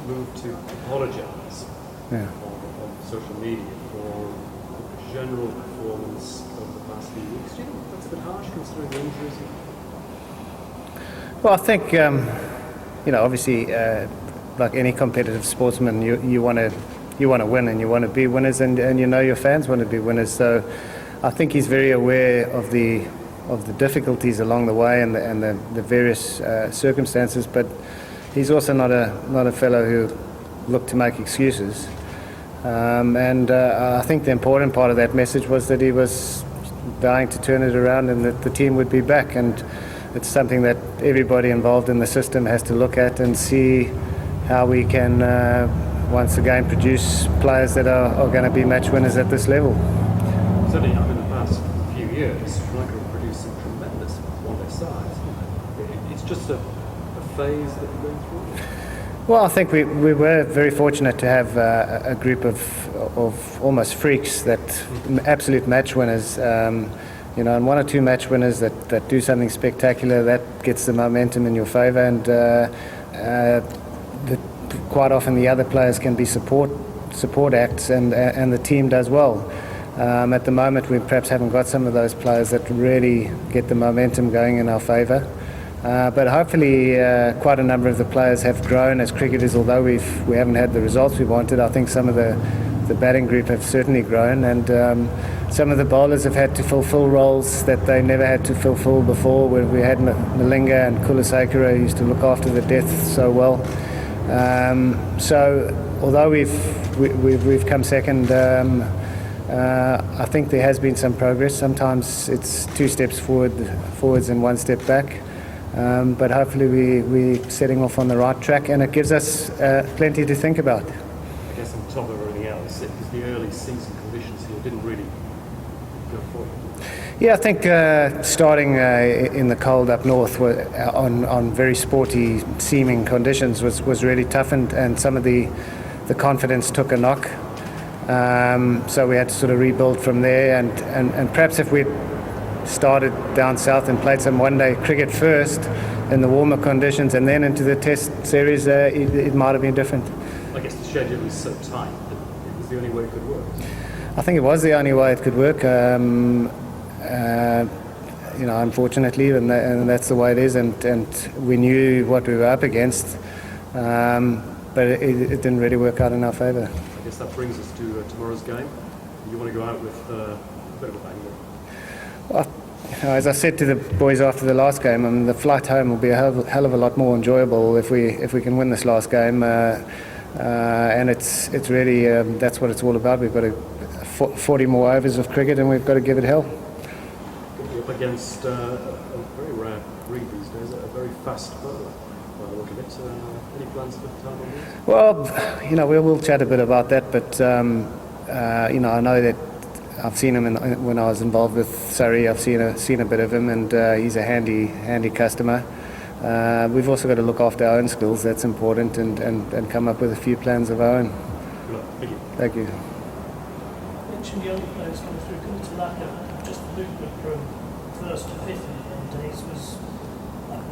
moved to apologise on social media for the general performance over the past few weeks. Do you think that's a bit harsh considering the injuries? Well, I think, obviously, like any competitive sportsman, you want to win and you want to be winners, and your fans want to be winners. So I think he's very aware of the difficulties along the way and the various circumstances, but he's also not a fellow who looked to make excuses. I think the important part of that message was that he was dying to turn it around and that the team would be back, and it's something that everybody involved in the system has to look at and see how we can once again produce players that are going to be match winners at this level. Certainly, in the past few years, Lanka have produced some tremendous one-day sides. It's just a phase that we're going through. Well, I think we were very fortunate to have a group of almost freaks, that absolute match winners. And one or two match winners that do something spectacular, that gets the momentum in your favour, and quite often the other players can be support acts, and the team does well. At the moment, we perhaps haven't got some of those players that really get the momentum going in our favour. But hopefully quite a number of the players have grown as cricketers, although we haven't had the results we wanted. I think some of the batting group have certainly grown, and some of the bowlers have had to fulfil roles that they never had to fulfil before. When we had Malinga and Kulasekara, who used to look after the death so well. So although we've come second, I think there has been some progress. Sometimes it's 2 steps forwards and 1 step back. But hopefully we're setting off on the right track, and it gives us plenty to think about. I guess on top of everything else, it was the early season conditions here didn't really go forward. Yeah, I think starting in the cold up north on very sporty seeming conditions was really tough, and some of the confidence took a knock. So we had to sort of rebuild from there, and perhaps if we'd started down south and played some one-day cricket first in the warmer conditions and then into the test series, it might have been different. I guess the schedule was so tight that it was the only way it could work. I think it was the only way it could work, unfortunately, and that's the way it is, and we knew what we were up against, but it didn't really work out in our favour. I guess that brings us to tomorrow's game. You want to go out with a bit of a bang. Well, as I said to the boys after the last game, the flight home will be a hell of a lot more enjoyable if we can win this last game, and it's really that's what it's all about. We've got 40 more overs of cricket, and we've got to give it hell. You're up against a very rare breed these days, a very fast bowler. By the look of it, any plans for the time on this? Well, we'll chat a bit about that, but I know that I've seen him when I was involved with Surrey. I've seen a bit of him, and he's a handy customer. We've also got to look after our own skills. That's important, and come up with a few plans of our own. Thank you. Thank you. You mentioned young players coming through. Lanka, just the movement from first to fifth in days was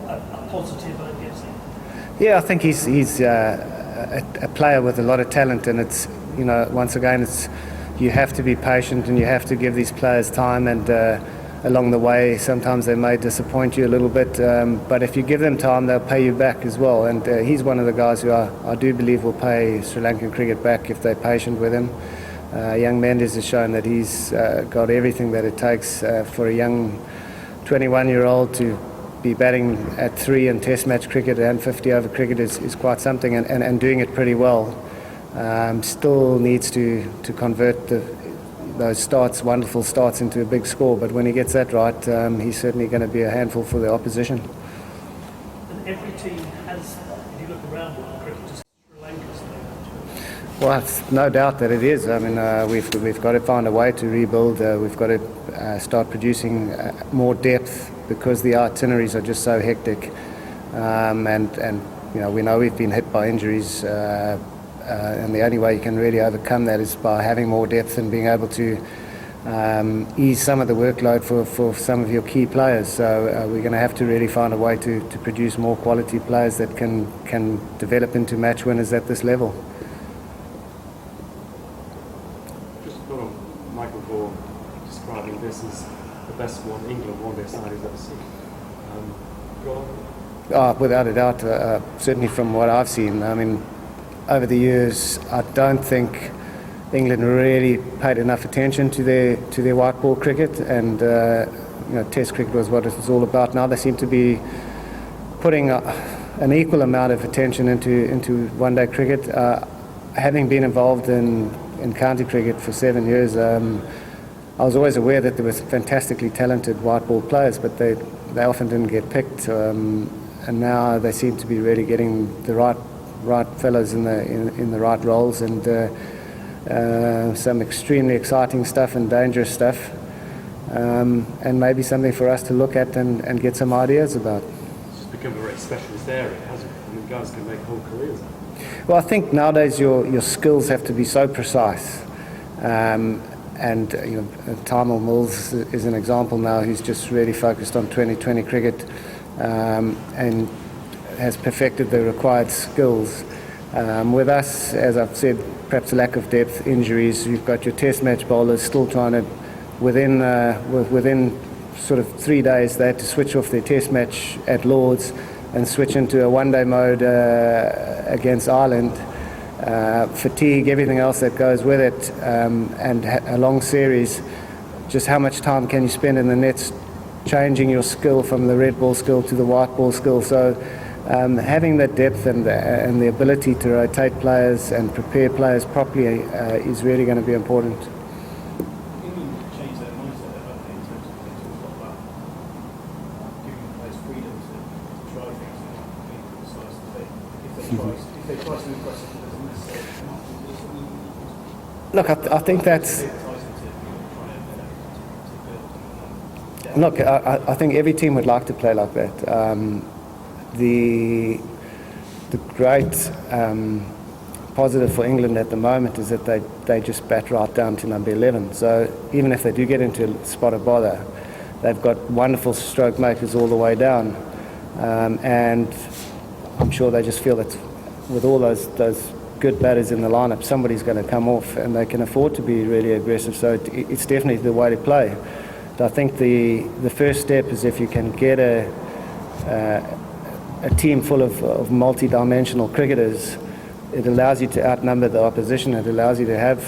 a positive, I'm guessing. Yeah, I think he's a player with a lot of talent, and it's once again you have to be patient and you have to give these players time, and along the way sometimes they may disappoint you a little bit, but if you give them time they'll pay you back as well, and he's one of the guys who I do believe will pay Sri Lankan cricket back if they're patient with him. Young Mendes has shown that he's got everything that it takes for a young 21-year-old to be batting at 3 in test match cricket and 50 over cricket is quite something, and doing it pretty well. Still needs to convert those wonderful starts into a big score, but when he gets that right, he's certainly going to be a handful for the opposition. And every team has, if you look around world cricket, Sri Lanka's there. Well, it's no doubt that it is. I mean, we've got to find a way to rebuild. We've got to start producing more depth, because the itineraries are just so hectic, and we know we've been hit by injuries. And the only way you can really overcome that is by having more depth and being able to ease some of the workload for some of your key players. So we're going to have to really find a way to produce more quality players that can develop into match winners at this level. Just got on Michael Vaughan describing this as the best England one-day side he's ever seen. Go on. Without a doubt, certainly from what I've seen. I mean, over the years, I don't think England really paid enough attention to their white ball cricket, and Test cricket was what it's all about now. They seem to be putting an equal amount of attention into one-day cricket. Having been involved in county cricket for 7 years, I was always aware that there were fantastically talented white ball players, but they often didn't get picked. And now they seem to be really getting the right fellows in the right roles, and some extremely exciting stuff and dangerous stuff, and maybe something for us to look at and get some ideas about. It's just become a very specialist area, hasn't it? I mean, guys can make whole careers out of it. Well, I think nowadays your skills have to be so precise. And Tymal Mills is an example now who's just really focused on 2020 cricket, and has perfected the required skills. With us, as I've said, perhaps a lack of depth, injuries. You've got your test match bowlers still trying to, within sort of 3 days, they had to switch off their test match at Lords and switch into a one-day mode against Ireland. Fatigue, everything else that goes with it, and a long series. Just how much time can you spend in the nets changing your skill from the red ball skill to the white ball skill? So having that depth and the ability to rotate players and prepare players properly is really going to be important. England changed their mindset, haven't they, in terms of they talk about giving players freedom to try things and being precise. If they try something aggressive, it doesn't necessarily come up. Look, I think that's. Look, I think every team would like to play like that. The great positive for England at the moment is that they just bat right down to number 11. So even if they do get into a spot of bother, they've got wonderful stroke makers all the way down, and I'm sure they just feel that with all those good batters in the lineup, somebody's going to come off, and they can afford to be really aggressive. So it's definitely the way to play. But I think the first step is if you can get a team full of multi-dimensional cricketers, it allows you to outnumber the opposition. It allows you to have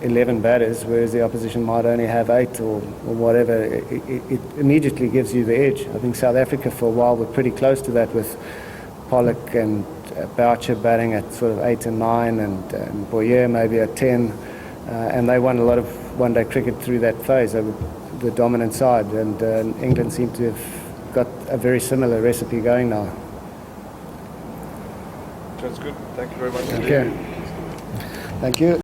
11 batters, whereas the opposition might only have 8 or whatever. It immediately gives you the edge. I think South Africa for a while were pretty close to that, with Pollock and Boucher batting at sort of 8 and 9, and Boyer maybe at 10, and they won a lot of one-day cricket through that phase. They were the dominant side, and England seem to have got a very similar recipe going now. That's good. Thank you very much. Thank you. Thank you.